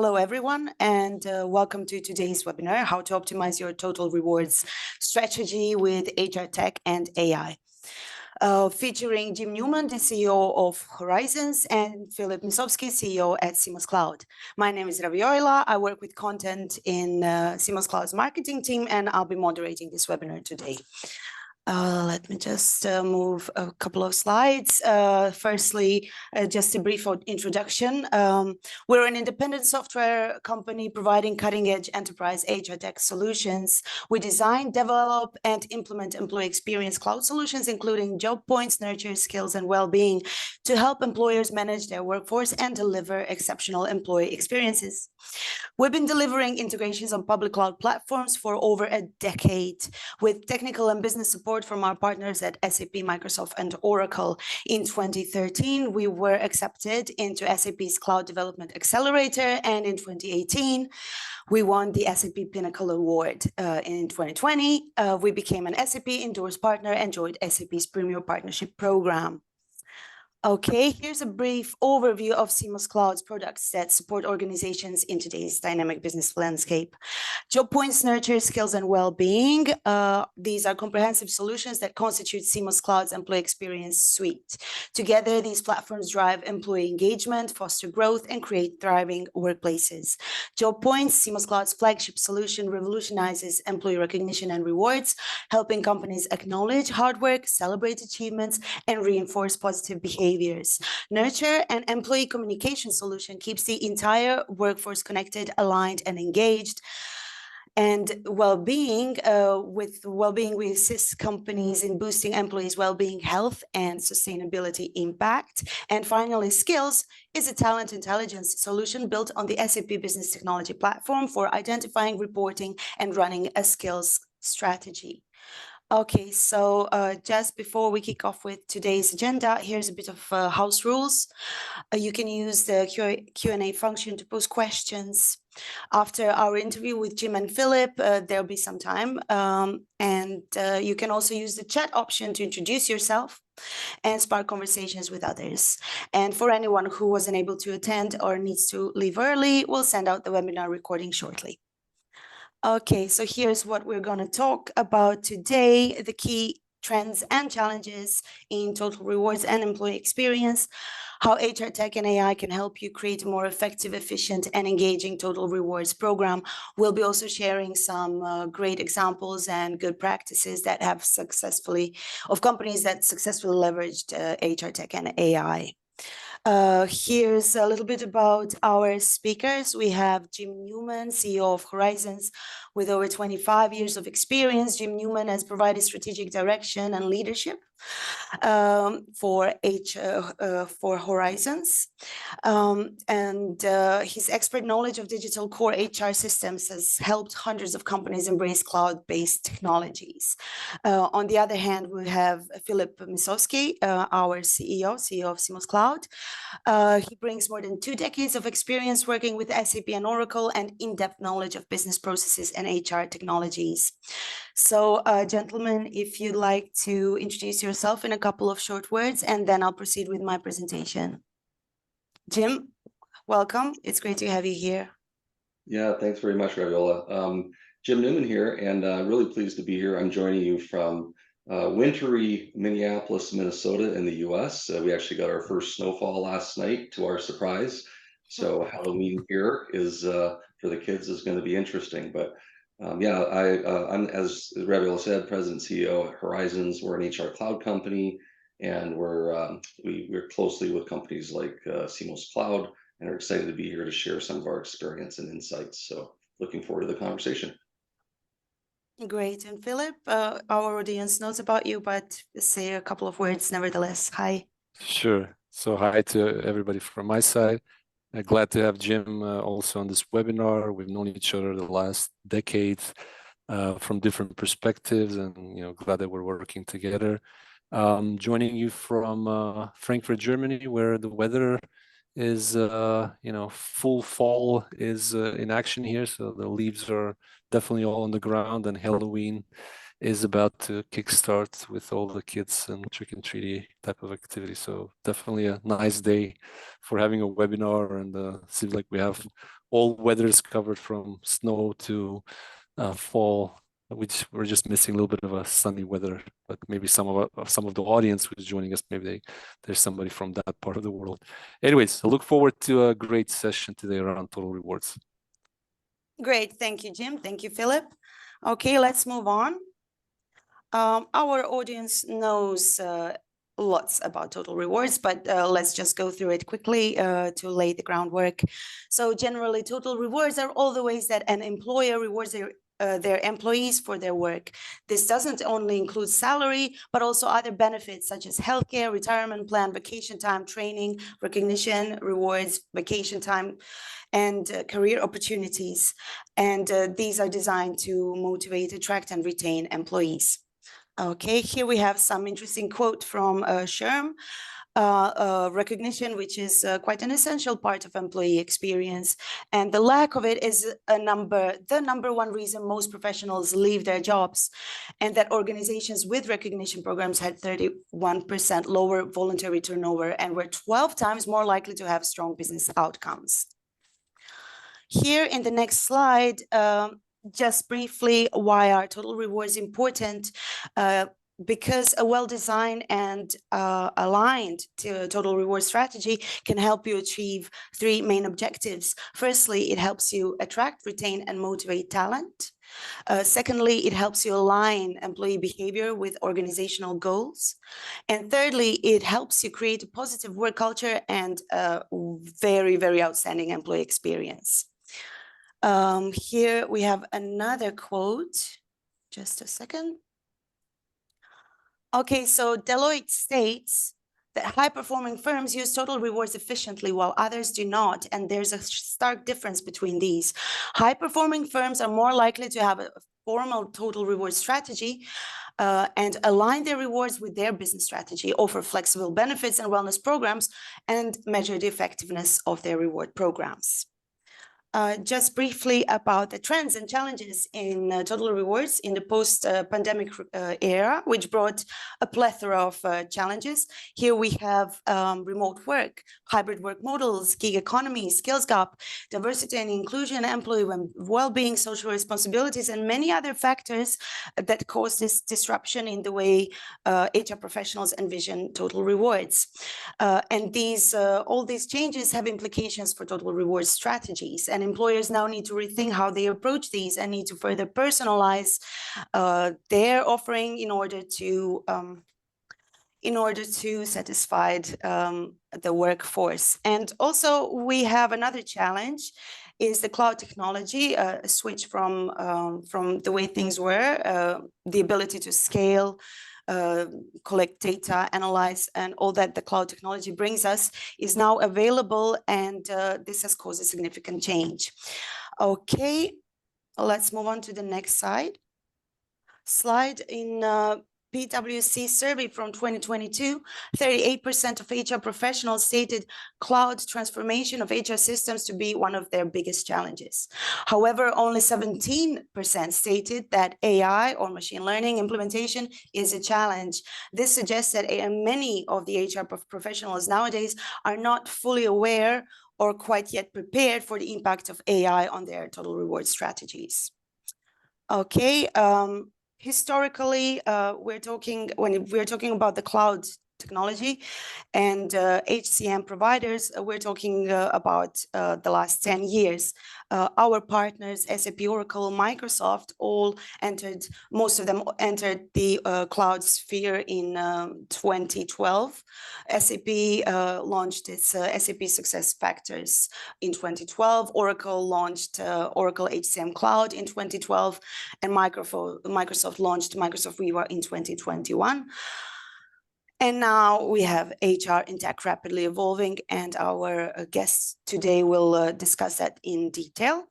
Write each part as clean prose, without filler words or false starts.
Hello, everyone, and welcome to today's webinar, How to Optimize Your Total Rewards Strategy with HR Tech and AI. Featuring Jim Newman, the CEO of Horizons, and Philip Misovsky, CEO at Seamless Cloud. My name is Raviola. I work with content in Seamless Cloud's marketing team, and I'll be moderating this webinar today. Let me just move a couple of slides. Firstly, just a brief introduction. We're an independent software company providing cutting-edge enterprise HR tech solutions. We design, develop, and implement employee experience cloud solutions, including job points, nurture, skills, and well-being to help employers manage their workforce and deliver exceptional employee experiences. We've been delivering integrations on public cloud platforms for over a decade with technical and business support from our partners at SAP, Microsoft, and Oracle. In 2013, we were accepted into SAP's Cloud Development Accelerator, and in 2018, we won the SAP Pinnacle Award. In 2020, we became an SAP endorsed partner and joined SAP's Premier Partnership Program. Okay, here's a brief overview of Seamless Cloud's products that support organizations in today's dynamic business landscape. Job points, nurture, skills, and well-being. These are comprehensive solutions that constitute Seamless Cloud's employee experience suite. Together, these platforms drive employee engagement, foster growth, and create thriving workplaces. Job points, Seamless Cloud's flagship solution, revolutionizes employee recognition and rewards, helping companies acknowledge hard work, celebrate achievements, and reinforce positive behaviors. Nurture, an employee communication solution, keeps the entire workforce connected, aligned, and engaged. And well-being, we assist companies in boosting employees' well-being, health, and sustainability impact. And finally, skills is a talent intelligence solution built on the SAP Business Technology Platform for identifying, reporting, and running a skills strategy. Okay, so just before we kick off with today's agenda, here's a bit of house rules. You can use the Q&A function to pose questions. After our interview with Jim and Philip, there'll be some time. And you can also use the chat option to introduce yourself and spark conversations with others. And for anyone who wasn't able to attend or needs to leave early, we'll send out the webinar recording shortly. Okay, so here's what we're going to talk about today: the key trends and challenges in total rewards and employee experience, how HR tech and AI can help you create a more effective, efficient, and engaging total rewards program. We'll be also sharing some great examples and good practices that have of companies that successfully leveraged HR tech and AI. Here's a little bit about our speakers. We have Jim Newman, CEO of Horizons, with over 25 years of experience. Jim Newman has provided strategic direction and leadership for Horizons. His expert knowledge of digital core HR systems has helped hundreds of companies embrace cloud-based technologies. On the other hand, we have Philip Misovsky, our CEO of Seamless Cloud. He brings more than 2 decades of experience working with SAP and Oracle and in-depth knowledge of business processes and HR technologies. So, gentlemen, if you'd like to introduce yourself in a couple of short words, and then I'll proceed with my presentation. Jim, welcome. It's great to have you here. Yeah, thanks very much, Raviola. Jim Newman here, and really pleased to be here. I'm joining you from wintry Minneapolis, Minnesota in the US. We actually got our first snowfall last night, to our surprise. So Halloween here is for the kids is going to be interesting. But yeah, I'm, as Raviola said, President and CEO at Horizons. We're an HR cloud company, and we're closely with companies like Seamless Cloud, and are excited to be here to share some of our experience and insights. So looking forward to the conversation. Great. And Philip, our audience knows about you, but say a couple of words nevertheless. Hi. Sure. So hi to everybody from my side. Glad to have Jim also on this webinar. We've known each other the last decade from different perspectives, and glad that we're working together. Joining you from Frankfurt, Germany, where the weather is full fall is in action here, so the leaves are definitely all on the ground, and Halloween is about to kickstart with all the kids and trick-and-treaty type of activity. So definitely a nice day for having a webinar, and seems like we have all weathers covered from snow to fall. Which we're just missing a little bit of a sunny weather, but maybe some of the audience who's joining us, maybe there's somebody from that part of the world. Anyways, I look forward to a great session today around total rewards. Great, thank you, Jim. Thank you, Philip. Okay, let's move on. Our audience knows lots about total rewards, but let's just go through it quickly to lay the groundwork. So generally, total rewards are all the ways that an employer rewards their employees for their work. This doesn't only include salary, but also other benefits such as healthcare, retirement plan, vacation time, training, recognition, rewards, vacation time, and career opportunities. And these are designed to motivate, attract, and retain employees. Okay, here we have some interesting quote from Sherm. Recognition, which is quite an essential part of employee experience, and the lack of it is the number one reason most professionals leave their jobs, and that organizations with recognition programs had 31% lower voluntary turnover and were 12 times more likely to have strong business outcomes. Here in the next slide, just briefly, why are total rewards important? Because a well-designed and aligned total reward strategy can help you achieve three main objectives. Firstly, it helps you attract, retain, and motivate talent. Secondly, it helps you align employee behavior with organizational goals. And thirdly, it helps you create a positive work culture and a very, very outstanding employee experience. Here we have another quote. Just a second. Okay, so Deloitte states that high-performing firms use total rewards efficiently while others do not, and there's a stark difference between these. High-performing firms are more likely to have a formal total reward strategy and align their rewards with their business strategy, offer flexible benefits and wellness programs, and measure the effectiveness of their reward programs. Just briefly about the trends and challenges in total rewards in the post-pandemic era, which brought a plethora of challenges. Here we have remote work, hybrid work models, gig economy, skills gap, diversity and inclusion, employee well-being, social responsibilities, and many other factors that cause this disruption in the way HR professionals envision total rewards. And all these changes have implications for total reward strategies, and employers now need to rethink how they approach these and need to further personalize their offering in order to satisfy the workforce. And also we have another challenge is the cloud technology, a switch from the way things were, the ability to scale, collect data, analyze, and all that the cloud technology brings us is now available, and this has caused a significant change. Okay, let's move on to the next slide. In PwC survey from 2022, 38% of HR professionals stated cloud transformation of HR systems to be one of their biggest challenges. However, only 17% stated that AI or machine learning implementation is a challenge. This suggests that many of the HR professionals nowadays are not fully aware or quite yet prepared for the impact of AI on their total reward strategies. Okay. Historically, when we're talking about the cloud technology and HCM providers, we're talking about the last 10 years. Our partners, SAP, Oracle, Microsoft, most of them entered the cloud sphere in 2012. SAP launched its SAP SuccessFactors in 2012. Oracle launched Oracle HCM Cloud in 2012, and Microsoft launched Microsoft Viva in 2021. And now we have HR in tech rapidly evolving, and our guests today will discuss that in detail.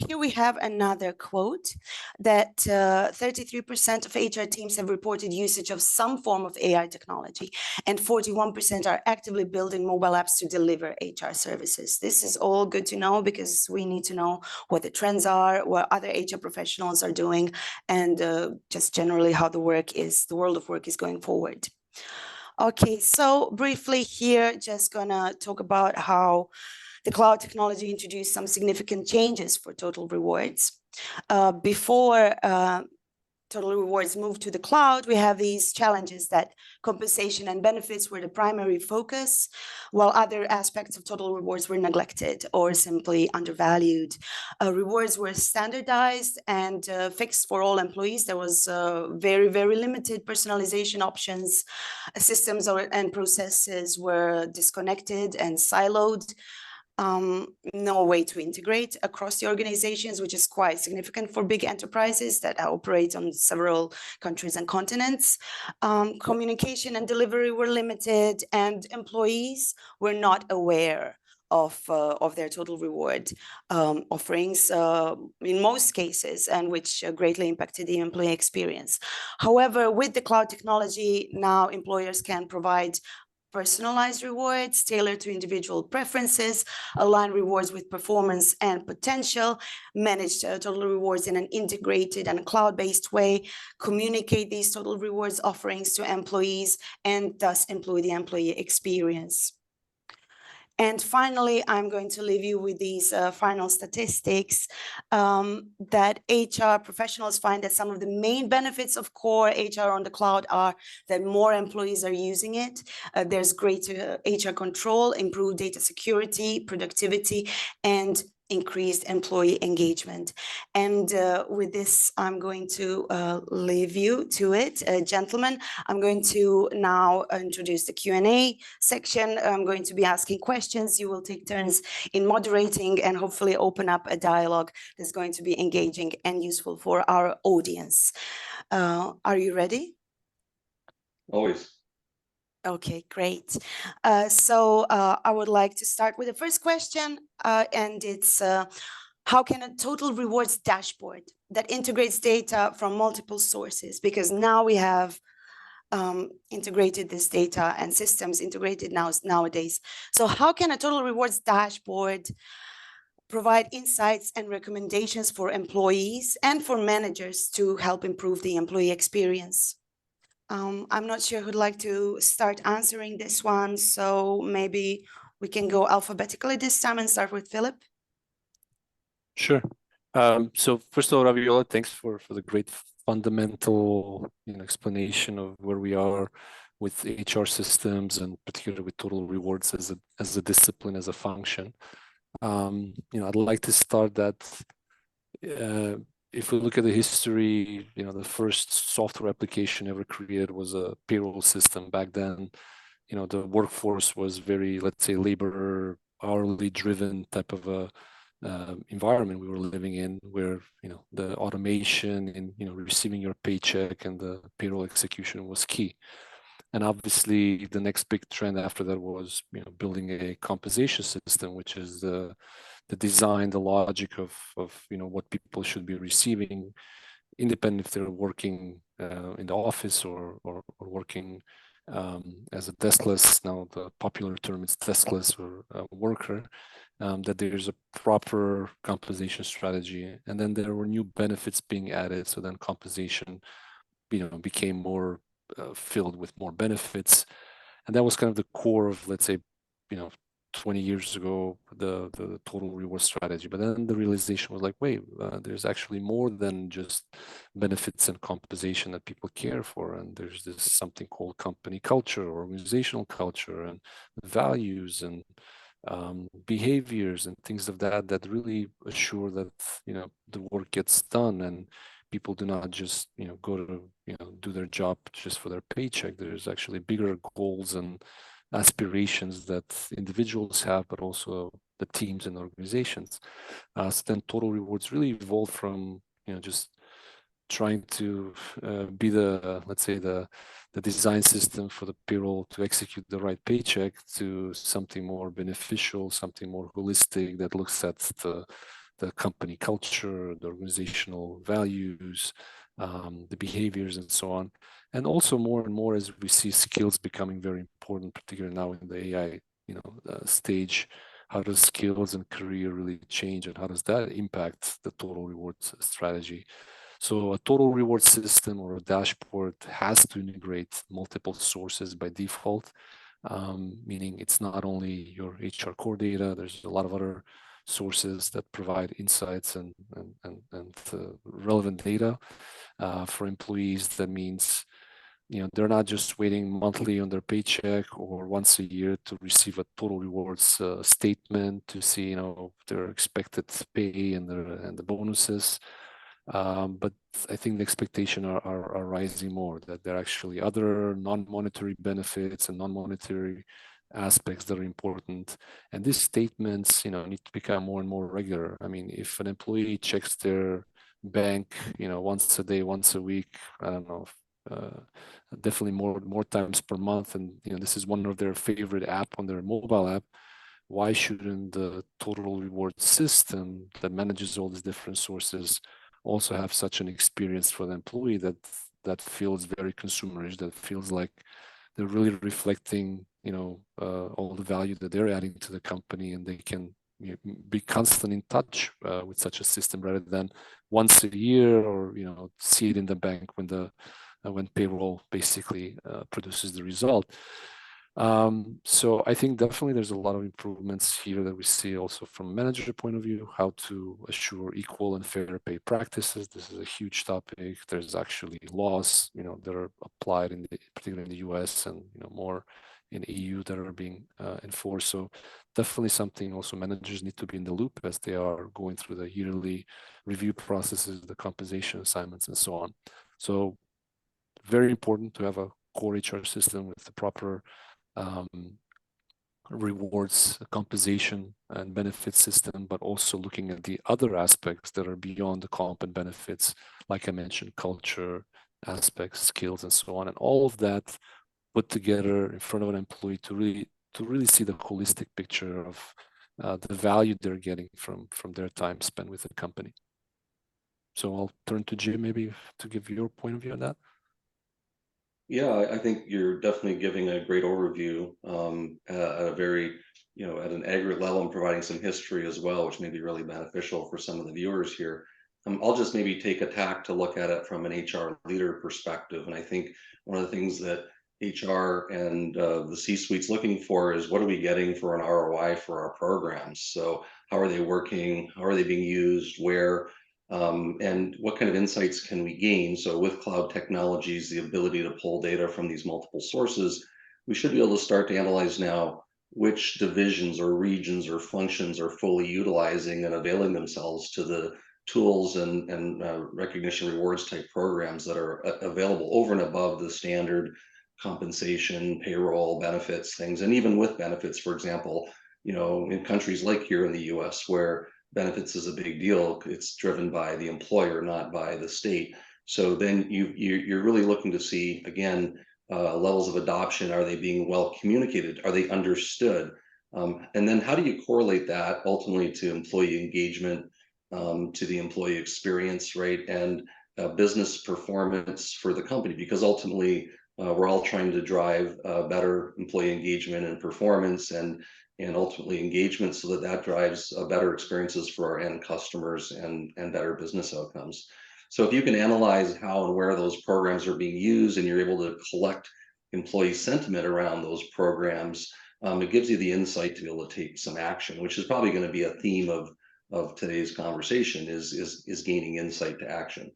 Here we have another quote that 33% of HR teams have reported usage of some form of AI technology, and 41% are actively building mobile apps to deliver HR services. This is all good to know because we need to know what the trends are, what other HR professionals are doing, and just generally how the world of work is going forward. Okay, so briefly here, just gonna talk about how the cloud technology introduced some significant changes for total rewards. Before total rewards moved to the cloud, we have these challenges that compensation and benefits were the primary focus, while other aspects of total rewards were neglected or simply undervalued. Rewards were standardized and fixed for all employees. There was very, very limited personalization options. Systems and processes were disconnected and siloed. No way to integrate across the organizations, which is quite significant for big enterprises that operate on several countries and continents. Communication and delivery were limited, and employees were not aware of their total reward offerings in most cases, and which greatly impacted the employee experience. However, with the cloud technology, now employers can provide personalized rewards tailored to individual preferences, align rewards with performance and potential, manage total rewards in an integrated and cloud-based way, communicate these total rewards offerings to employees, and thus improve the employee experience. And finally, I'm going to leave you with these final statistics that HR professionals find that some of the main benefits of core HR on the cloud are that more employees are using it. There's greater HR control, improved data security, productivity, and increased employee engagement. And with this, I'm going to leave you to it. Gentlemen, I'm going to now introduce the Q&A section. I'm going to be asking questions. You will take turns in moderating and hopefully open up a dialogue that's going to be engaging and useful for our audience. Are you ready? Always. Okay, great. I would like to start with the first question, and it's how can a total rewards dashboard that integrates data from multiple sources, because now we have integrated this data and systems integrated nowadays. So how can a total rewards dashboard provide insights and recommendations for employees and for managers to help improve the employee experience? I'm not sure who'd like to start answering this one, so maybe we can go alphabetically this time and start with Philip. Sure. So first of all, Raviola, thanks for the great fundamental explanation of where we are with HR systems, and particularly with total rewards as a discipline, as a function. I'd like to start that if we look at the history, the first software application ever created was a payroll system. Back then, the workforce was very, let's say, labor hourly driven type of a environment we were living in, where the automation and receiving your paycheck and the payroll execution was key. And obviously, the next big trend after that was building a compensation system, which is the design, the logic of what people should be receiving, independent if they're working in the office or working as a deskless. Now the popular term is deskless or worker. That there's a proper compensation strategy, and then there were new benefits being added. So then compensation, became more filled with more benefits, and that was kind of the core of, let's say, 20 years ago, the total reward strategy. But then the realization was like, wait, there's actually more than just benefits and compensation that people care for, and there's this something called company culture, or organizational culture, and values and behaviors and things of that really assure that the work gets done, and people do not just go to do their job just for their paycheck. There's actually bigger goals and aspirations that individuals have, but also the teams and organizations. So then total rewards really evolved from just trying to be the, let's say, the design system for the payroll to execute the right paycheck, to something more beneficial, something more holistic, that looks at the company culture, the organizational values, the behaviors, and so on. And also more and more, as we see skills becoming very important, particularly now in the AI stage, how does skills and career really change, and how does that impact the total rewards strategy? So a total reward system or a dashboard has to integrate multiple sources by default. meaning it's not only your HR core data, there's a lot of other sources that provide insights and relevant data for employees. That means, you know, they're not just waiting monthly on their paycheck or once a year to receive a total rewards statement to see, you know, their expected pay and the bonuses. But I think the expectation are rising more, that there are actually other non-monetary benefits and non-monetary aspects that are important. And these statements, you know, need to become more and more regular. I mean, if an employee checks their bank, you know, once a day, once a week, I don't know, definitely more times per month, and you know, this is one of their favorite app on their mobile app, why shouldn't the total reward system that manages all these different sources also have such an experience for the employee that feels very consumerish, that feels like they're really reflecting, you know, all the value that they're adding to the company, and they can, you know, be constant in touch with such a system rather than once a year, or, you know, see it in the bank when payroll basically produces the result. So I think definitely there's a lot of improvements here that we see also from a manager point of view, how to assure equal and fair pay practices. This is a huge topic. There's actually laws, you know, that are applied particularly in the US, and, you know, more in EU that are being enforced. So definitely something also managers need to be in the loop as they are going through the yearly review processes, the compensation assignments, and so on. So very important to have a core HR system with the proper rewards, compensation, and benefit system, but also looking at the other aspects that are beyond the comp and benefits, like I mentioned, culture aspects, skills, and so on, and all of that put together in front of an employee to really see the holistic picture of the value they're getting from their time spent with the company. So I'll turn to Jim maybe to give your point of view on that. Yeah, I think you're definitely giving a great overview at a very, you know, at an aggregate level, and providing some history as well, which may be really beneficial for some of the viewers here. I'll just maybe take a tack to look at it from an HR leader perspective. And I think one of the things that HR and the C-suite's looking for is, what are we getting for an ROI for our programs? So how are they working? How are they being used? Where? And what kind of insights can we gain? So with cloud technologies, the ability to pull data from these multiple sources, we should be able to start to analyze now which divisions or regions or functions are fully utilizing and availing themselves to the tools and recognition rewards type programs that are available over and above the standard compensation, payroll, benefits, things. And even with benefits, for example, you know, in countries like here in the US, where benefits is a big deal, it's driven by the employer, not by the state. So then you're really looking to see, again, levels of adoption. Are they being well communicated? Are they understood? And then how do you correlate that ultimately to employee engagement, to the employee experience, right? And business performance for the company, because ultimately we're all trying to drive better employee engagement and performance, and ultimately engagement, so that that drives better experiences for our end customers and better business outcomes. So if you can analyze how and where those programs are being used, and you're able to collect employee sentiment around those programs, it gives you the insight to be able to take some action, which is probably going to be a theme of today's conversation, is gaining insight to action.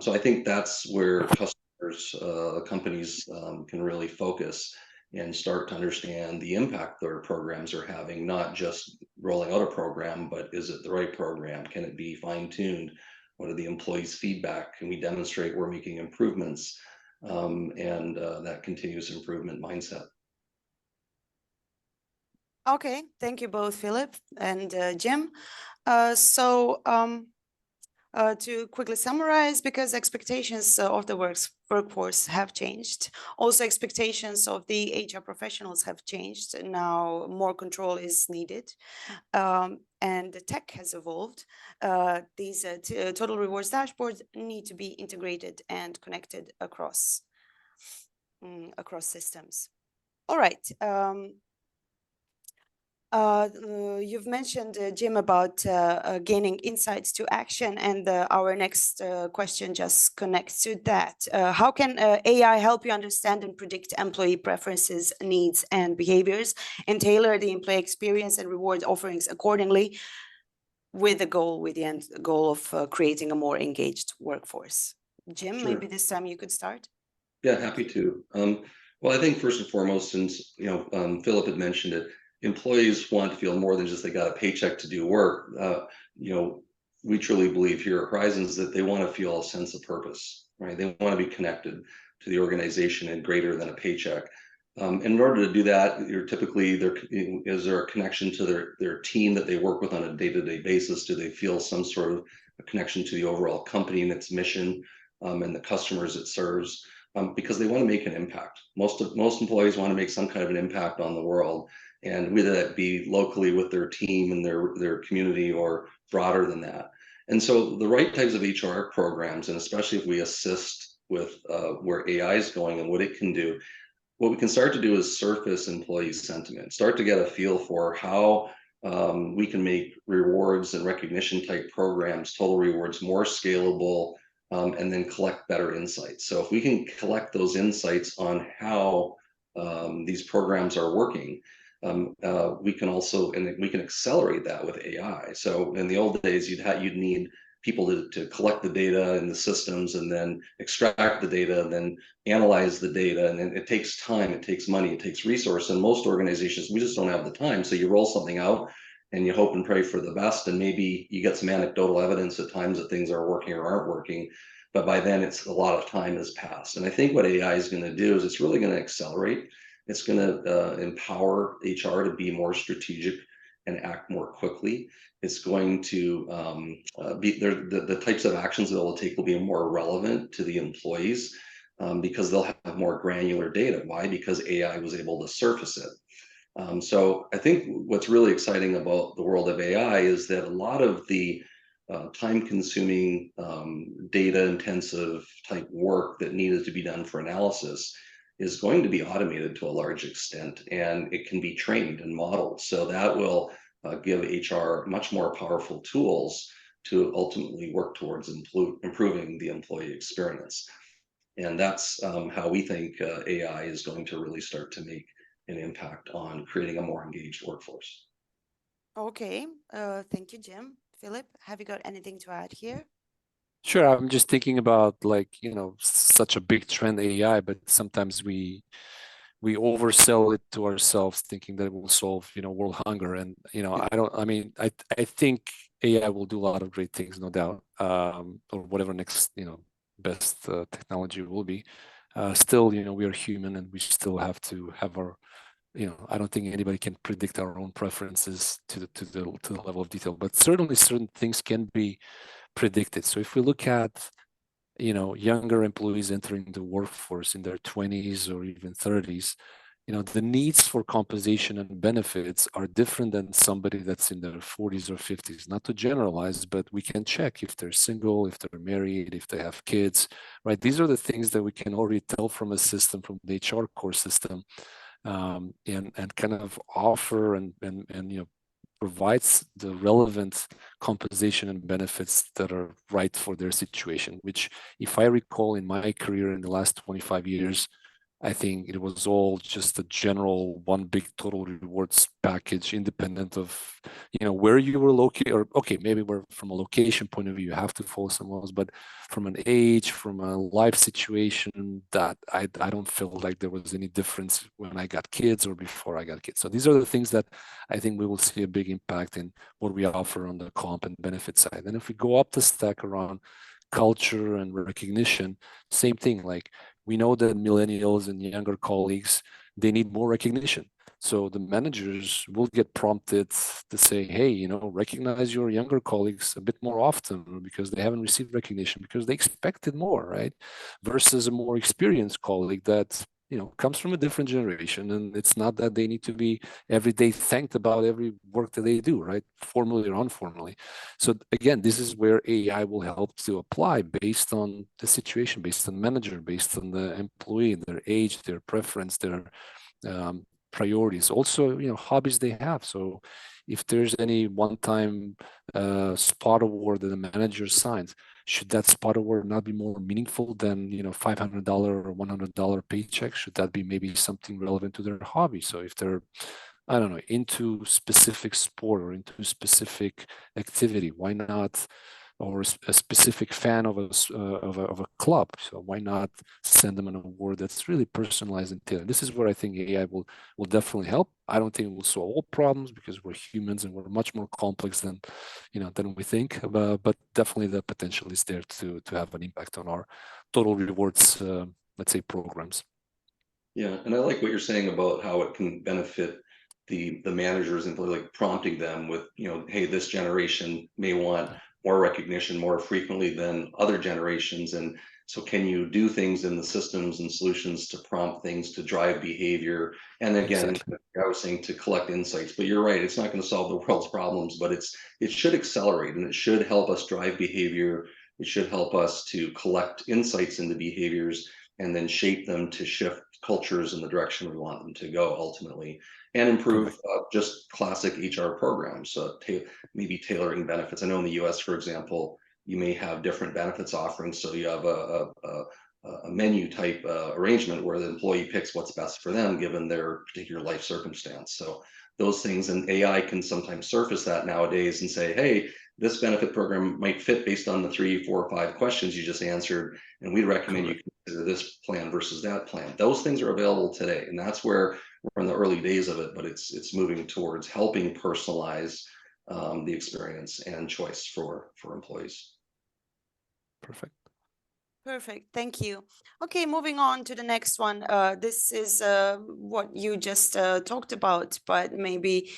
So I think that's where customers, companies can really focus and start to understand the impact their programs are having, not just rolling out a program, but is it the right program? Can it be fine-tuned? What are the employees' feedback? Can we demonstrate we're making improvements? And that continuous improvement mindset. Okay, thank you both, Philip and Jim. To quickly summarize, because expectations of the workforce have changed, also expectations of the HR professionals have changed. Now more control is needed, and the tech has evolved. These total rewards dashboards need to be integrated and connected across systems. All right. You've mentioned, Jim, about gaining insights to action, and our next question just connects to that. How can AI help you understand and predict employee preferences, needs, and behaviors, and tailor the employee experience and reward offerings accordingly, with the end goal of creating a more engaged workforce? Jim, Sure. maybe this time you could start. Yeah, happy to. Well, I think first and foremost, since Philip had mentioned it, employees want to feel more than just they got a paycheck to do work. You know, we truly believe here at Horizons that they want to feel a sense of purpose, right? They want to be connected to the organization and greater than a paycheck. And in order to do that, you're typically is there a connection to their team that they work with on a day-to-day basis? Do they feel some sort of a connection to the overall company and its mission, and the customers it serves? Because they want to make an impact. Most employees want to make some kind of an impact on the world, and whether that be locally with their team and their community or broader than that. And so the right types of HR programs, and especially if we assist with where AI is going and what it can do, what we can start to do is surface employee sentiment, start to get a feel for how we can make rewards and recognition type programs, total rewards, more scalable, and then collect better insights. So if we can collect those insights on how these programs are working, we can also, and we can accelerate that with AI. So in the old days, you'd need people to collect the data in the systems and then extract the data and then analyze the data, and it takes time, it takes money, it takes resource, and most organizations, we just don't have the time. So you roll something out and you hope and pray for the best, and maybe you get some anecdotal evidence at times that things are working or aren't working, but by then it's a lot of time has passed. And I think what AI is going to do is it's really going to accelerate, it's going to empower HR to be more strategic and act more quickly. It's going to be there. The types of actions that they'll take will be more relevant to the employees, because they'll have more granular data. Why? Because AI was able to surface it. So I think what's really exciting about the world of AI is that a lot of the time-consuming, data-intensive type work that needed to be done for analysis is going to be automated to a large extent, and it can be trained and modeled. So that will give HR much more powerful tools to ultimately work towards improving the employee experience. And that's how we think AI is going to really start to make an impact on creating a more engaged workforce. Okay, thank you, Jim. Philip, have you got anything to add here? Sure, I'm just thinking about, like, such a big trend AI, but sometimes we oversell it to ourselves, thinking that it will solve, world hunger. And I think AI will do a lot of great things, no doubt, or whatever next, best technology will be. Still, we are human, and we still have to have our, I don't think anybody can predict our own preferences to the level of detail, but certainly certain things can be predicted. So if we look at, younger employees entering the workforce in their 20s or even 30s, the needs for compensation and benefits are different than somebody that's in their 40s or 50s. Not to generalize, but we can check if they're single, if they're married, if they have kids, right? These are the things that we can already tell from a system, from the HR core system, and kind of offer and provides the relevant compensation and benefits that are right for their situation, which, if I recall, in my career in the last 25 years, I think it was all just a general one big total rewards package, independent of, where you were located. Or, okay, maybe we're from a location point of view, you have to follow some laws, but from an age, from a life situation, that I don't feel like there was any difference when I got kids or before I got kids. So these are the things that I think we will see a big impact in what we offer on the comp and benefit side. And if we go up the stack around culture and recognition, same thing. Like, we know that millennials and younger colleagues, they need more recognition. So the managers will get prompted to say, hey, recognize your younger colleagues a bit more often, because they haven't received recognition, because they expected more, right? Versus a more experienced colleague that, comes from a different generation. And it's not that they need to be every day thanked about every work that they do, right? Formally or informally. So again, this is where AI will help to apply based on the situation, based on the manager, based on the employee, their age, their preference, their priorities. Also, hobbies they have. So if there's any one-time spot award that the manager signs, should that spot award not be more meaningful than $500 or $100 paycheck? Should that be maybe something relevant to their hobby? So if they're, I don't know, into specific sport or into specific activity, why not? Or a specific fan of a club, so why not send them an award that's really personalized and tailored? This is where I think AI will definitely help. I don't think it will solve all problems because we're humans and we're much more complex than we think. But definitely the potential is there to have an impact on our total rewards, let's say, programs. Yeah, and I like what you're saying about how it can benefit the managers and like prompting them with, hey, this generation may want more recognition more frequently than other generations. And so can you do things in the systems and solutions to prompt things to drive behavior? And again, Exactly. I was saying to collect insights, but you're right, it's not going to solve the world's problems, but it should accelerate and it should help us drive behavior. It should help us to collect insights into behaviors and then shape them to shift cultures in the direction we want them to go ultimately, and improve just classic HR programs, maybe tailoring benefits. I know in the US, for example, you may have different benefits offerings. So you have a menu type arrangement where the employee picks what's best for them given their particular life circumstance. So those things, and AI can sometimes surface that nowadays and say, hey, this benefit program might fit based on the 3, 4, 5 questions you just answered, and we'd recommend you consider this plan versus that plan. Those things are available today, and that's where we're in the early days of it, but it's moving towards helping personalize the experience and choice for employees. Perfect. Perfect. Thank you. Okay, moving on to the next one. This is what you just talked about, but maybe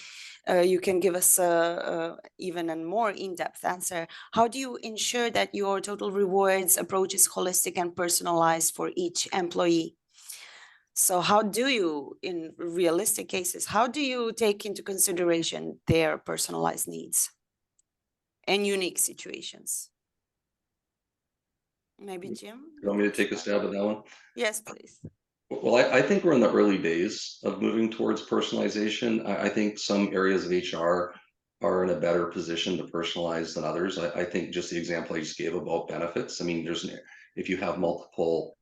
you can give us even a more in-depth answer. How do you ensure that your total rewards approach is holistic and personalized for each employee? So how do you, in realistic cases, how do you take into consideration their personalized needs and unique situations? Maybe Jim? You want me to take a stab at that one? Yes, please. Well, I think we're in the early days of moving towards personalization. I think some areas of HR are in a better position to personalize than others. I think just the example I just gave about benefits. I mean, if you have multiple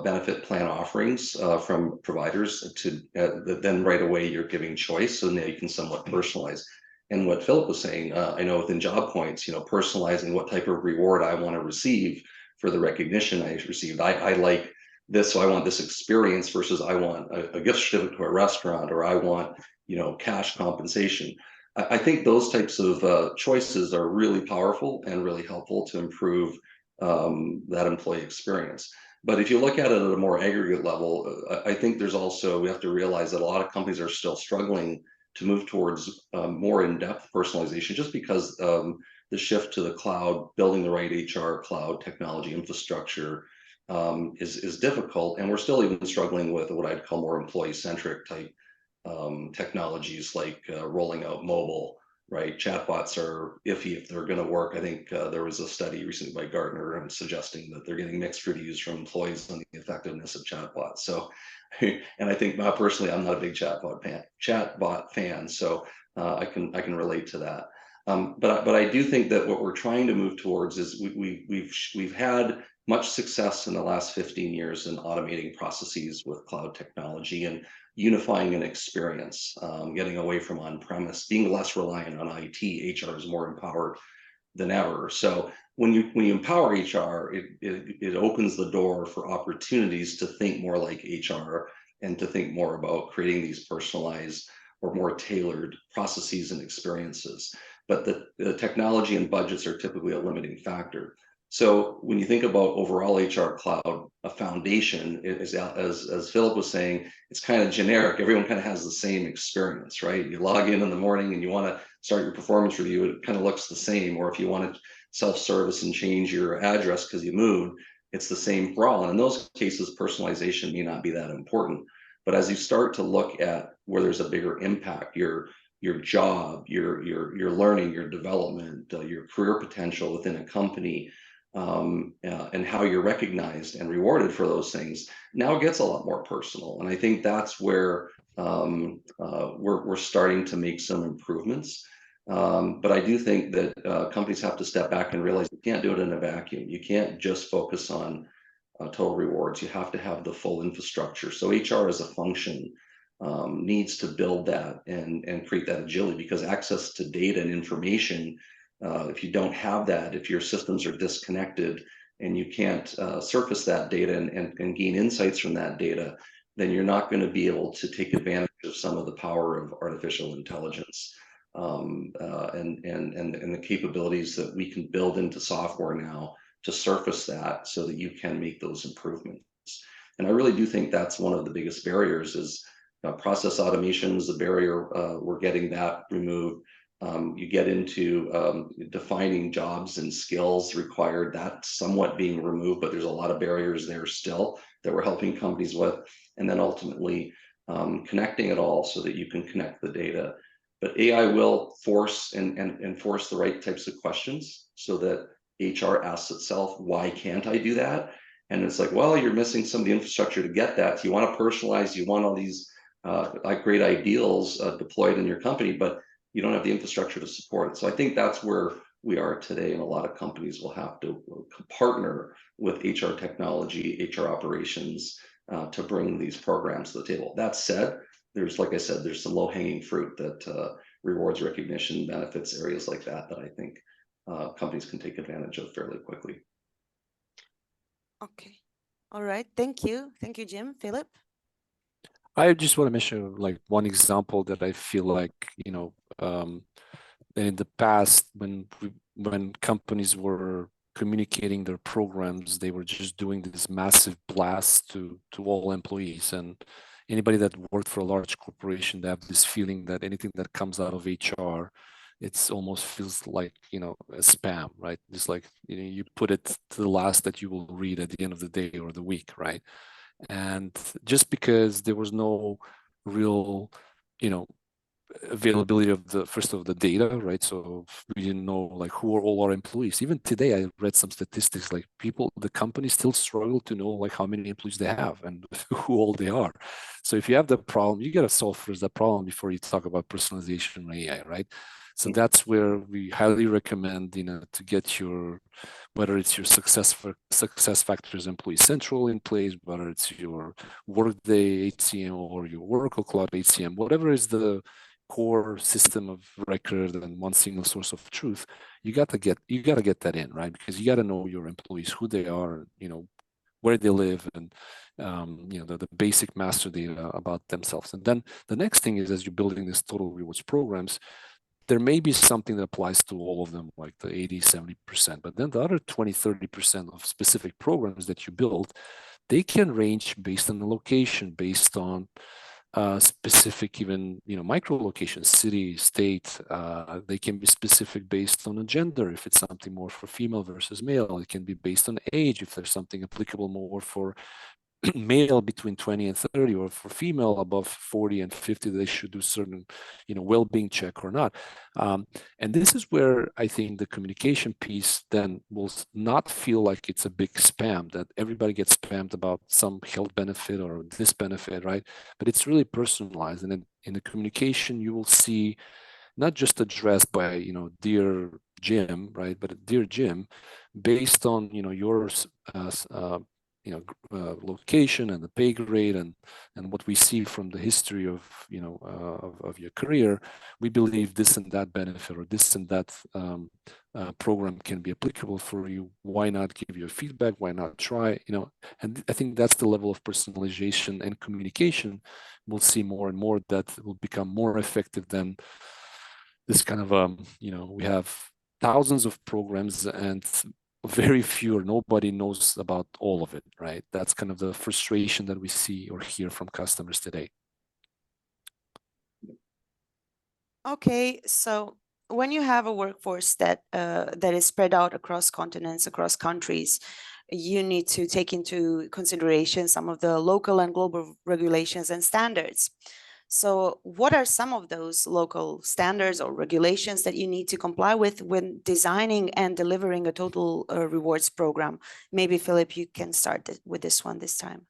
benefit plan offerings from providers then right away you're giving choice, so now you can somewhat personalize. And what Philip was saying, I know within job points, personalizing what type of reward I want to receive for the recognition I received. I like this, so I want this experience versus I want a gift certificate to a restaurant, or I want cash compensation. I think those types of choices are really powerful and really helpful to improve that employee experience. But if you look at it at a more aggregate level, I think we have to realize that a lot of companies are still struggling to move towards more in-depth personalization, just because the shift to the cloud, building the right HR cloud technology infrastructure is difficult, and we're still even struggling with what I'd call more employee-centric type technologies, like rolling out mobile. Right, chatbots are iffy if they're going to work. I think there was a study recently by Gartner suggesting that they're getting mixed reviews from employees on the effectiveness of chatbots. So, and I think personally, I'm not a big chatbot fan, so I can relate to that. But I do think that what we're trying to move towards is we've had much success in the last 15 years in automating processes with cloud technology and unifying an experience, getting away from on-premise, being less reliant on IT. HR is more empowered than ever. So when you empower HR, it opens the door for opportunities to think more like HR and to think more about creating these personalized or more tailored processes and experiences. But the technology and budgets are typically a limiting factor. So when you think about overall HR cloud, a foundation is, as Philip was saying, it's kind of generic. Everyone kind of has the same experience, right? You log in the morning and you want to start your performance review, it kind of looks the same. Or if you want to self-service and change your address because you moved, it's the same for all. And in those cases, personalization may not be that important. But as you start to look at where there's a bigger impact, your job, your learning, your development, your career potential within a company, and how you're recognized and rewarded for those things now gets a lot more personal. And I think that's where we're starting to make some improvements. But I do think that companies have to step back and realize you can't do it in a vacuum. You can't just focus on total rewards. You have to have the full infrastructure. So HR as a function needs to build that and create that agility, because access to data and information, if you don't have that, if your systems are disconnected and you can't surface that data and gain insights from that data, then you're not going to be able to take advantage of some of the power of artificial intelligence and the capabilities that we can build into software now to surface that so that you can make those improvements. And I really do think that's one of the biggest barriers is process automation is a barrier. We're getting that removed. You get into defining jobs and skills required, that's somewhat being removed, but there's a lot of barriers there still that we're helping companies with. And then ultimately connecting it all so that you can connect the data. But AI will force and force the right types of questions so that HR asks itself, why can't I do that? And it's like, well, you're missing some of the infrastructure to get that. You want to personalize, you want all these great ideals deployed in your company, but you don't have the infrastructure to support it. So I think that's where we are today, and a lot of companies will have to partner with HR technology, HR operations to bring these programs to the table. That said, there's, like I said, there's some low-hanging fruit that rewards recognition, benefits, areas like that I think companies can take advantage of fairly quickly. Okay. All right. Thank you. Thank you, Jim. Philip? I just want to mention like one example that I feel like, in the past when companies were communicating their programs, they were just doing this massive blast to all employees. And anybody that worked for a large corporation, they have this feeling that anything that comes out of HR, it's almost feels like, a spam, right? It's like, you put it to the last that you will read at the end of the day or the week, right? And just because there was no real, availability of the data, right? So we didn't know like who are all our employees. Even today, I read some statistics like the companies still struggle to know like how many employees they have and who all they are. So if you have the problem, you got to solve first that problem before you talk about personalization and AI, right? So that's where we highly recommend, to get whether it's your success factors employee central in place, whether it's your Workday HCM or your Oracle Cloud HCM, whatever is the core system of record and one single source of truth, you got to get that in, right? Because you got to know your employees, who they are, where they live, and the basic master data about themselves. And then the next thing is, as you're building this total rewards programs, there may be something that applies to all of them, like the 80-70%, but then the other 20-30% of specific programs that you build, they can range based on the location, based on specific even micro locations, city, state. They can be specific based on a gender, if it's something more for female versus male. It can be based on age, if there's something applicable more for male between 20 and 30, or for female above 40 and 50, they should do certain well-being check or not. And this is where I think the communication piece then will not feel like it's a big spam, that everybody gets spammed about some health benefit or this benefit, right? But it's really personalized, and in the communication you will see not just addressed by dear Jim, right, but dear Jim, based on your location and the pay grade and what we see from the history of of your career, we believe this and that benefit or this and that program can be applicable for you. Why not give you feedback? Why not try? And I think that's the level of personalization and communication we'll see more and more, that will become more effective than this kind of we have thousands of programs and very few or nobody knows about all of it, right? That's kind of the frustration that we see or hear from customers today. Okay, so when you have a workforce that is spread out across continents, across countries, you need to take into consideration some of the local and global regulations and standards. So what are some of those local standards or regulations that you need to comply with when designing and delivering a total rewards program? Maybe Philip, you can start with this one this time.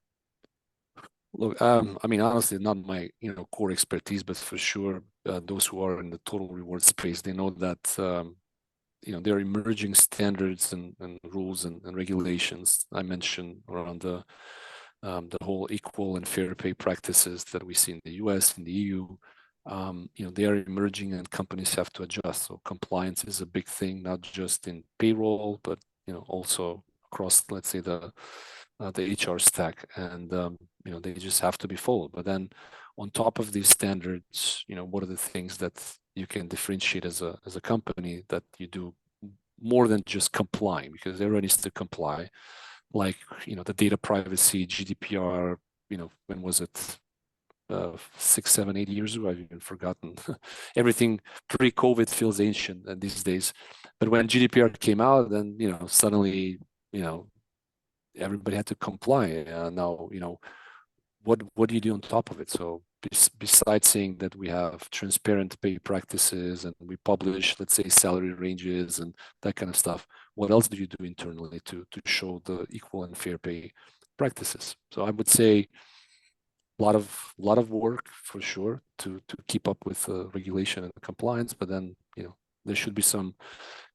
Look, I mean, honestly, not my core expertise, but for sure, those who are in the total reward space, they know that there are emerging standards and rules and regulations. I mentioned around the whole equal and fair pay practices that we see in the U.S. and the EU. They are emerging, and companies have to adjust. So compliance is a big thing, not just in payroll, but also across, let's say, the HR stack, and they just have to be followed. But then, on top of these standards, what are the things that you can differentiate as a company that you do more than just complying, because everyone needs to comply, like the data privacy, GDPR. When was it? 6, 7, 8 years ago. I've even forgotten. Everything pre-COVID feels ancient these days. But when GDPR came out, then suddenly everybody had to comply. Now what do you do on top of it? So besides saying that we have transparent pay practices and we publish, let's say, salary ranges and that kind of stuff, what else do you do internally to show the equal and fair pay practices? So I would say a lot of work for sure to keep up with regulation and compliance, but then there should be some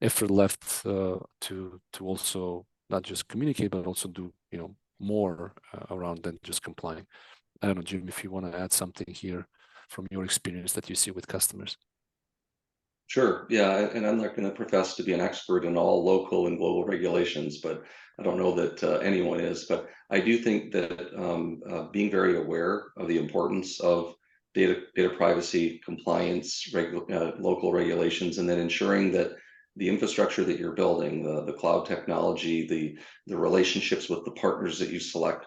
effort left to also not just communicate, but also do more around than just complying. I don't know, Jim, if you want to add something here from your experience that you see with customers. Sure. Yeah, and I'm not going to profess to be an expert in all local and global regulations, but I don't know that anyone is. But I do think that being very aware of the importance of data privacy, compliance, local regulations, and then ensuring that the infrastructure that you're building, the cloud technology, the relationships with the partners that you select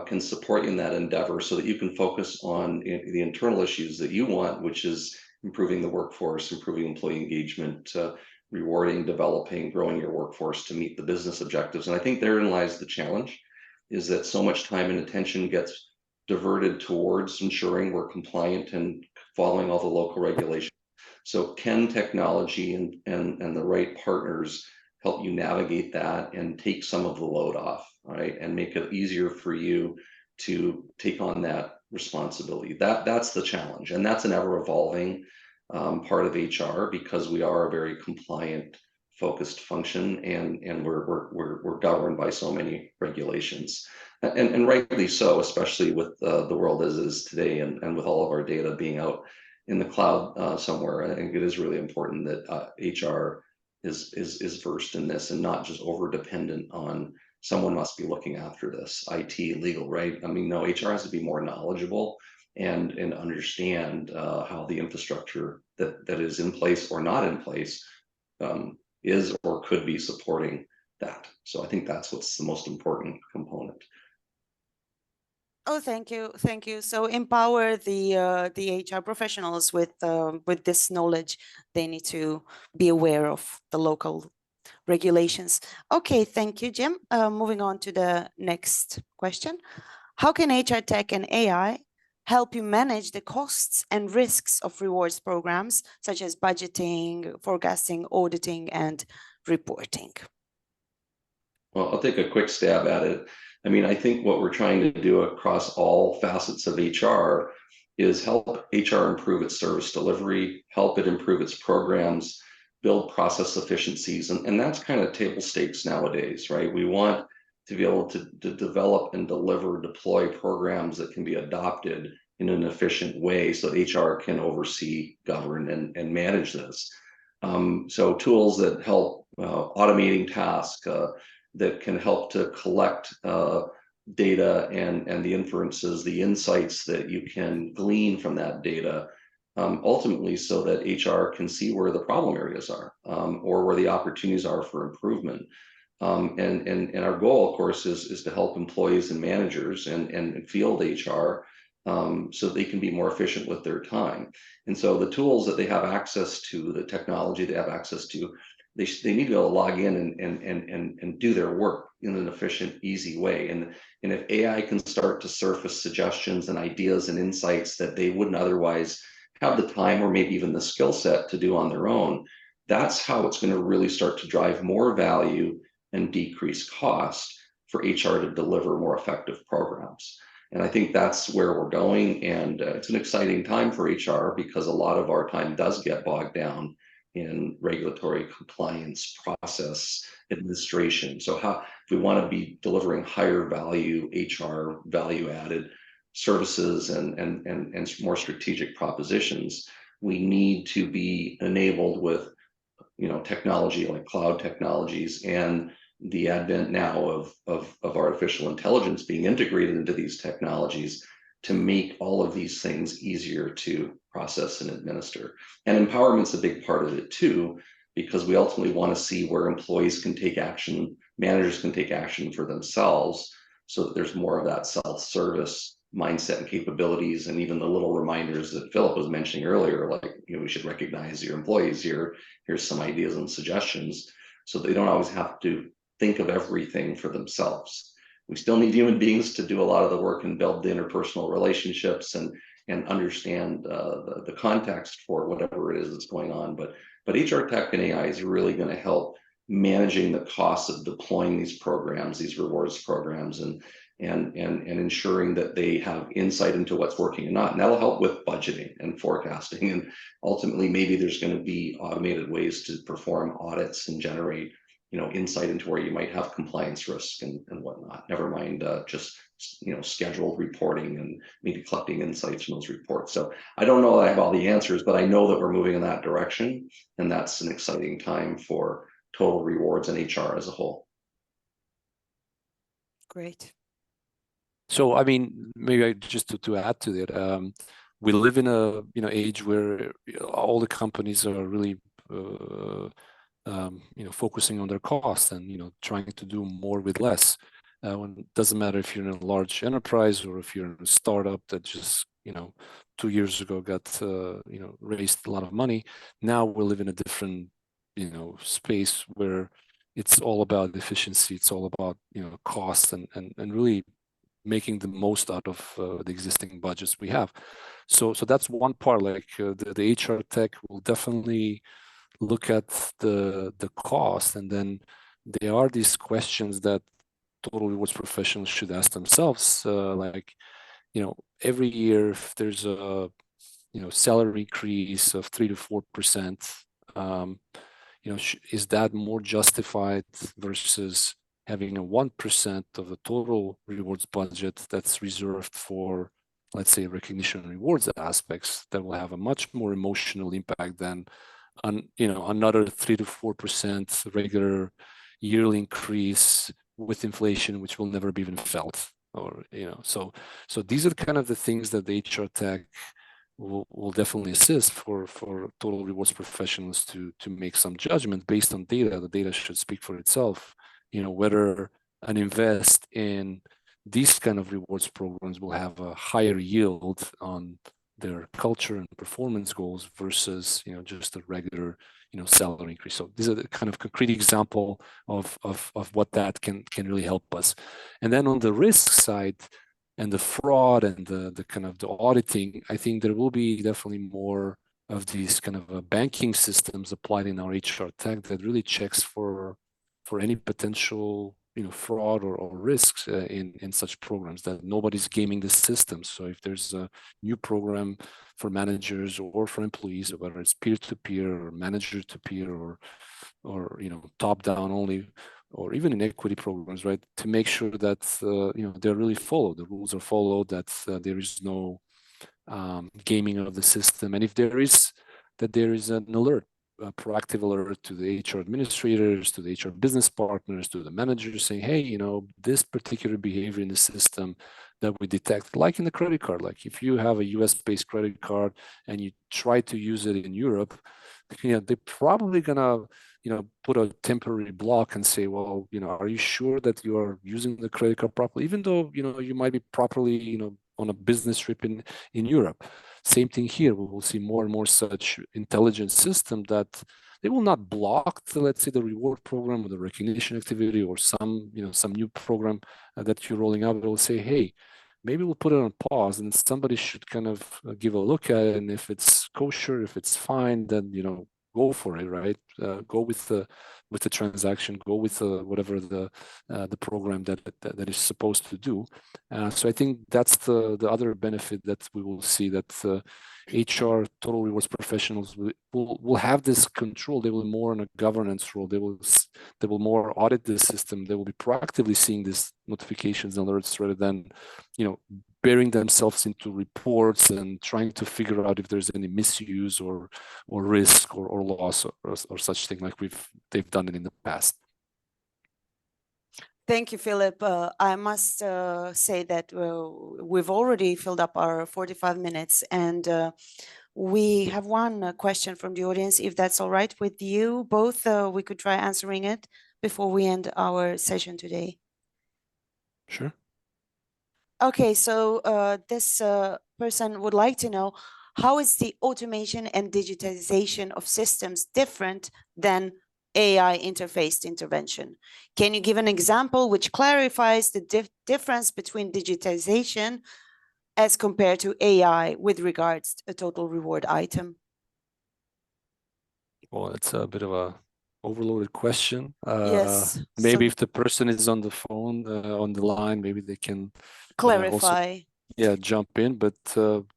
can support you in that endeavor, so that you can focus on the internal issues that you want, which is improving the workforce, improving employee engagement, rewarding, developing, growing your workforce to meet the business objectives. And I think therein lies the challenge, is that so much time and attention gets diverted towards ensuring we're compliant and following all the local regulations. So can technology and the right partners help you navigate that and take some of the load off, right? And make it easier for you to take on that responsibility. That's the challenge, and that's an ever evolving part of HR, because we are a very compliant focused function, and we're governed by so many regulations, and rightly so, especially with the world as it is today, and with all of our data being out in the cloud somewhere. I think it is really important that HR is versed in this and not just over dependent on someone must be looking after this, IT, legal, right? I mean, no, HR has to be more knowledgeable and understand how the infrastructure that is in place or not in place is or could be supporting that. So I think that's what's the most important component. Oh, thank you, thank you. So empower the HR professionals with this knowledge. They need to be aware of the local regulations. Okay, thank you, Jim. Moving on to the next question. How can HR tech and AI help you manage the costs and risks of rewards programs, such as budgeting, forecasting, auditing, and reporting? Well, I'll take a quick stab at it. I mean, I think what we're trying to do across all facets of HR is help HR improve its service delivery, help it improve its programs, build process efficiencies. And that's kind of table stakes nowadays, right? We want to be able to develop and deliver, deploy programs that can be adopted in an efficient way, so HR can oversee, govern, and manage this. So tools that help automating tasks, that can help to collect data and the inferences, the insights that you can glean from that data, ultimately so that HR can see where the problem areas are, or where the opportunities are for improvement. And our goal, of course, is to help employees and managers and field HR, so they can be more efficient with their time. And so the tools that they have access to, the technology they have access to, they need to be able to log in and do their work in an efficient, easy way. And if AI can start to surface suggestions and ideas and insights that they wouldn't otherwise have the time or maybe even the skill set to do on their own, that's how it's going to really start to drive more value and decrease cost for HR to deliver more effective programs. And I think that's where we're going. And it's an exciting time for HR because a lot of our time does get bogged down in regulatory compliance, process, administration. So how, if we want to be delivering higher value HR value added services and more strategic propositions, we need to be enabled with technology like cloud technologies and the advent now of artificial intelligence being integrated into these technologies to make all of these things easier to process and administer. And empowerment's a big part of it too, because we ultimately want to see where employees can take action, managers can take action for themselves, so that there's more of that self-service mindset and capabilities, and even the little reminders that Philip was mentioning earlier, like we should recognize your employees here. Here's some ideas and suggestions, so they don't always have to think of everything for themselves. We still need human beings to do a lot of the work and build the interpersonal relationships and understand the context for whatever it is that's going on. But HR tech and AI is really going to help managing the costs of deploying these programs, these rewards programs, and ensuring that they have insight into what's working and not. And that'll help with budgeting and forecasting. And ultimately, maybe there's going to be automated ways to perform audits and generate insight into where you might have compliance risk and whatnot. Never mind just scheduled reporting and maybe collecting insights from those reports. So I don't know that I have all the answers, but I know that we're moving in that direction, and that's an exciting time for total rewards and HR as a whole. Great. So, I mean, maybe just to add to that, we live in a age where all the companies are really focusing on their costs and trying to do more with less. When it doesn't matter if you're in a large enterprise or if you're in a startup that just 2 years ago got raised a lot of money. Now we live in a different space where it's all about efficiency. It's all about cost and really making the most out of the existing budgets we have. So that's one part. Like the HR tech will definitely look at the cost, and then there are these questions that total rewards professionals should ask themselves, like every year if there's a salary increase of 3 to 4%, is that more justified versus having a 1% of the total rewards budget that's reserved for, let's say, recognition and rewards aspects that will have a much more emotional impact than another 3 to 4% regular yearly increase with inflation, which will never be even felt, or so these are kind of the things that the HR tech will definitely assist for total rewards professionals to make some judgment based on data. The data should speak for itself. Whether an invest in these kind of rewards programs will have a higher yield on their culture and performance goals versus just a regular salary increase. So these are the kind of concrete example of what that can really help us. And then on the risk side and the fraud and the kind of the auditing, I think there will be definitely more of these kind of banking systems applied in our HR tech that really checks for any potential fraud or risks in such programs, that nobody's gaming the system. So if there's a new program for managers or for employees, whether it's peer-to-peer or manager-to-peer or top down only, or even in equity programs, right, to make sure that they're really followed, the rules are followed, that there is no gaming of the system, and if there is, that there is an alert, a proactive alert to the HR administrators, to the HR business partners, to the managers, saying, hey, this particular behavior in the system that we detect, like in the credit card, like if you have a US-based credit card and you try to use it in Europe, they're probably gonna put a temporary block and say, well, are you sure that you are using the credit card properly, even though you might be properly on a business trip in Europe. Same thing here. We will see more and more such intelligent system that they will not block the, let's say, the reward program or the recognition activity or some, some new program that you're rolling out. They'll say, hey, maybe we'll put it on pause and somebody should kind of give a look at it. And if it's kosher, if it's fine, then, go for it, right? Go with the transaction, go with whatever the program that is supposed to do. So I think that's the other benefit that we will see, that HR total rewards professionals will have this control. They will be more in a governance role. They will more audit the system. They will be proactively seeing these notifications and alerts rather than, burying themselves into reports and trying to figure out if there's any misuse or risk or loss or such thing like they've done it in the past. Thank you, Philip. I must say that we've already filled up our 45 minutes, and we have one question from the audience. If that's all right with you both, we could try answering it before we end our session today. Sure. Okay, so this person would like to know, how is the automation and digitization of systems different than AI interfaced intervention? Can you give an example which clarifies the difference between digitization as compared to AI with regards to a total reward item? Well, it's a bit of a overloaded question. Yes. Maybe if the person is on the phone, on the line, maybe they can clarify. Also, jump in. But how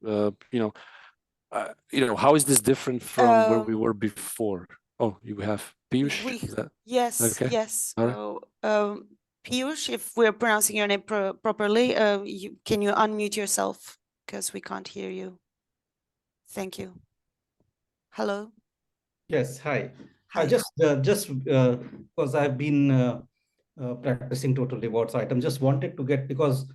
is this different from where we were before? Oh, you have Piyush? Is that yes, okay? yes. Right. Piyush, if we're pronouncing your name properly, can you unmute yourself? Because we can't hear you. Thank you. Hello. Yes, hi. Hi. Just because I've been practicing total rewards item, just wanted to get, because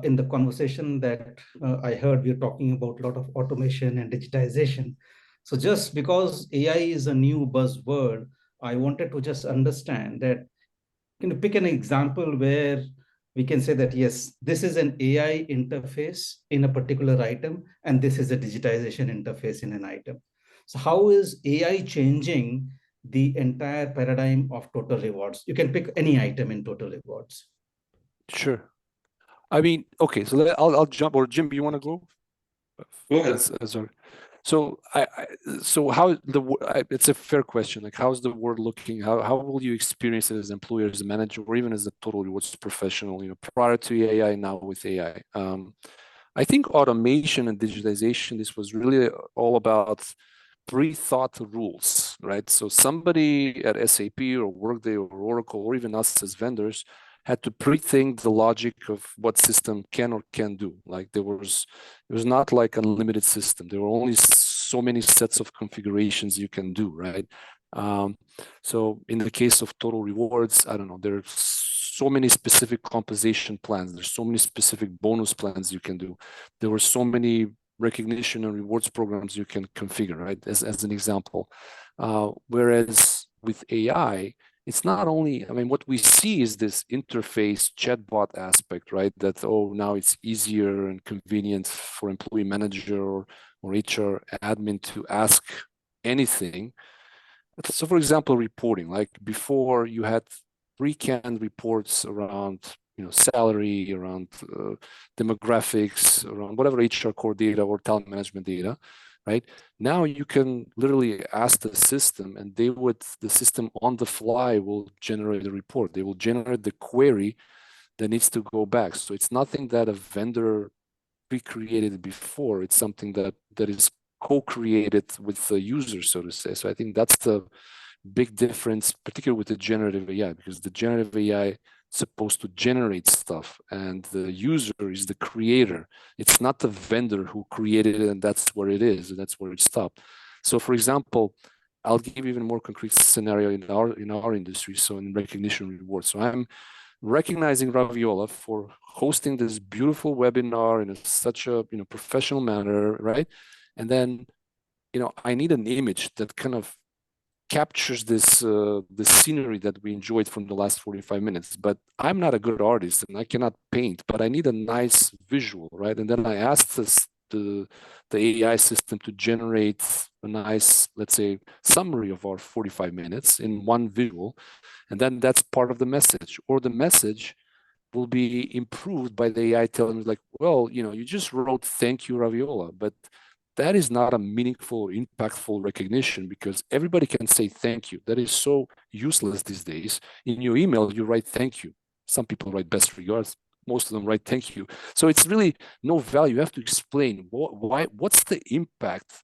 in the conversation that I heard, we're talking about a lot of automation and digitization. So just because AI is a new buzzword, I wanted to just understand that, can you pick an example where we can say that, yes, this is an AI interface in a particular item, and this is a digitization interface in an item. So how is AI changing the entire paradigm of total rewards? You can pick any item in total rewards. Sure. I mean, okay, so I'll jump, or Jim, you want to go? Go ahead. So it's a fair question. Like, how's the world looking? How will you experience it as an employer, as a manager, or even as a total rewards professional, prior to AI, now with AI? I think automation and digitization, this was really all about pre-thought rules, right? So somebody at SAP or Workday or Oracle, or even us as vendors, had to pre-think the logic of what system can or can't do. Like it was not like an unlimited system. There were only so many sets of configurations you can do, right? So in the case of total rewards, I don't know, there's so many specific compensation plans. There's so many specific bonus plans you can do. There were so many recognition and rewards programs you can configure, right? As an example. Whereas with AI, it's not only, I mean, what we see is this interface chatbot aspect, right? That, oh, now it's easier and convenient for employee manager or HR admin to ask anything. So for example, reporting, like before you had pre-canned reports around, salary, around demographics, around whatever HR core data or talent management data, right? Now you can literally ask the system, and the system on the fly will generate the report. They will generate the query that needs to go back. So it's nothing that a vendor pre-created before. It's something that is co-created with the user, so to say. So I think that's the big difference, particularly with the generative AI, because the generative AI is supposed to generate stuff, and the user is the creator. It's not the vendor who created it, and that's where it is, and that's where it stopped. So, for example, I'll give you even more concrete scenario in our industry. So, in recognition rewards, so I'm recognizing Raviola for hosting this beautiful webinar in such a professional manner, right? And then I need an image that kind of captures this the scenery that we enjoyed from the last 45 minutes. But I'm not a good artist and I cannot paint, but I need a nice visual, right? And then I asked the AI system to generate a nice, let's say, summary of our 45 minutes in one visual, and then that's part of the message, or the message will be improved by the AI telling me like, well, you just wrote "Thank you, Raviola," but that is not a meaningful, impactful recognition, because everybody can say thank you. That is so useless these days. In your email, you write thank you. Some people write best regards. Most of them write thank you. So it's really no value. You have to explain what's the impact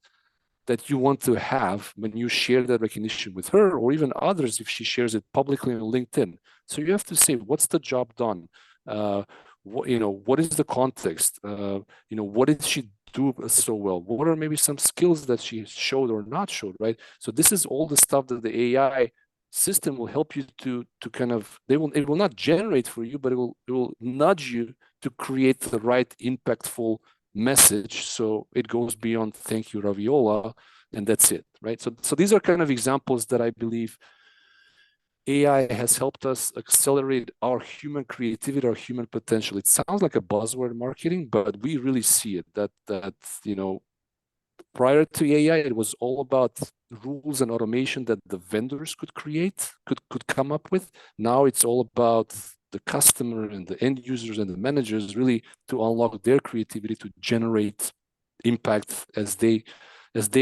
that you want to have when you share that recognition with her, or even others if she shares it publicly on LinkedIn. So you have to say, what's the job done? What is the context? What did she do so well? What are maybe some skills that she showed or not showed, right? So this is all the stuff that the AI system will help you to kind of, it will not generate for you, but it will nudge you to create the right impactful message, so it goes beyond "Thank you, Raviola," and that's it, right? So these are kind of examples that I believe AI has helped us accelerate our human creativity, our human potential. It sounds like a buzzword marketing, but we really see it, that prior to AI, it was all about rules and automation that the vendors could create, could come up with. Now it's all about the customer and the end users and the managers really to unlock their creativity to generate impact as they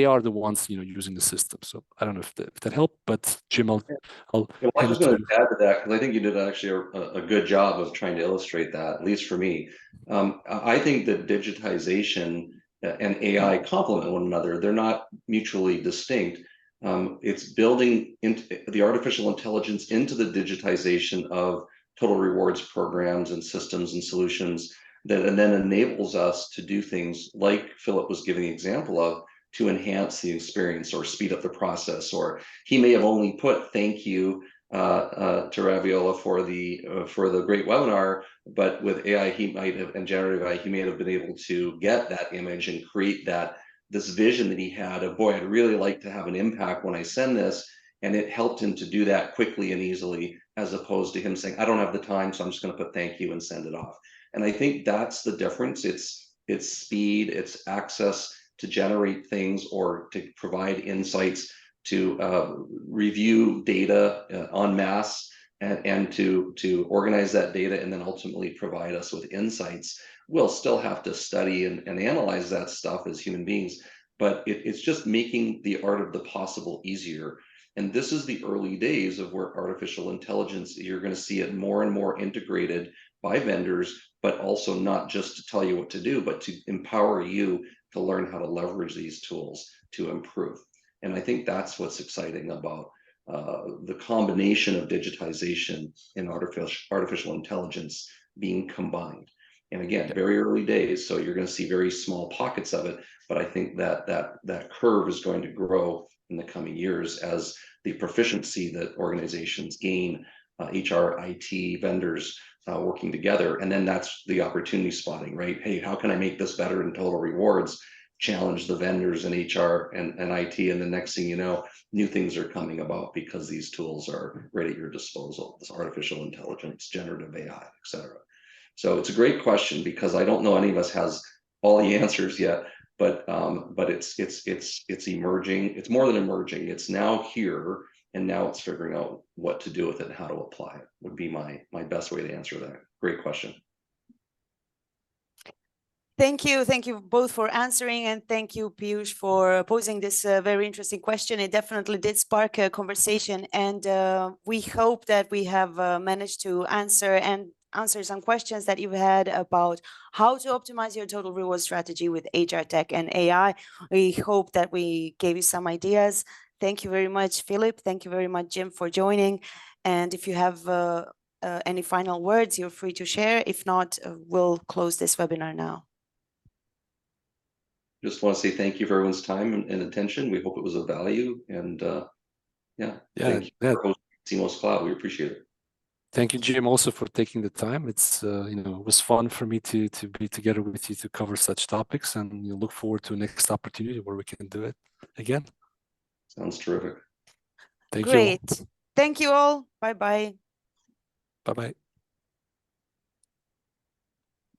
are the ones using the system. So I don't know if that helped, but Jim, I'll Yeah, well, I hand was it to going you. to add to that because I think you did actually a good job of trying to illustrate that, at least for me. I think that digitization and AI complement one another. They're not mutually distinct. It's building into the artificial intelligence into the digitization of total rewards programs and systems and solutions that and then enables us to do things like Philip was giving an example of, to enhance the experience or speed up the process. Or he may have only put "thank you" to Raviola for the great webinar, but with AI he might have, and generative AI, he may have been able to get that image and create this vision that he had of, boy, I'd really like to have an impact when I send this, and it helped him to do that quickly and easily, as opposed to him saying, I don't have the time, so I'm just going to put "thank you" and send it off. And I think that's the difference. It's speed, it's access to generate things or to provide insights, to review data en masse, and to organize that data and then ultimately provide us with insights. We'll still have to study and analyze that stuff as human beings, but it's just making the art of the possible easier. And this is the early days of where artificial intelligence, you're going to see it more and more integrated by vendors, but also not just to tell you what to do, but to empower you to learn how to leverage these tools to improve. And I think that's what's exciting about the combination of digitization and artificial intelligence being combined. And again, very early days, so you're going to see very small pockets of it, but I think that curve is going to grow in the coming years as the proficiency that organizations gain, HR, IT, vendors working together. And then that's the opportunity spotting, right? Hey, how can I make this better in total rewards? Challenge the vendors in HR and IT, and the next thing you know, new things are coming about because these tools are right at your disposal. This artificial intelligence, generative AI, etc. So it's a great question, because I don't know any of us has all the answers yet, but it's emerging. It's more than emerging. It's now here, and now it's figuring out what to do with it and how to apply it. Would be my best way to answer that. Great question. Thank you both for answering, and thank you, Piyush, for posing this very interesting question. It definitely did spark a conversation, and we hope that we have managed to answer some questions that you've had about how to optimize your total reward strategy with HR tech and AI. We hope that we gave you some ideas. Thank you very much, Philip. Thank you very much, Jim, for joining. And if you have any final words, you're free to share. If not, we'll close this webinar now. Just want to say thank you for everyone's time and attention. We hope it was of value, and thank you for hosting CMOS Cloud. We appreciate it. Thank you, Jim, also for taking the time. It's it was fun for me to be together with you to cover such topics, and look forward to a next opportunity where we can do it again. Sounds terrific. Thank you all. Great. Thank you all. Bye-bye. Bye-bye.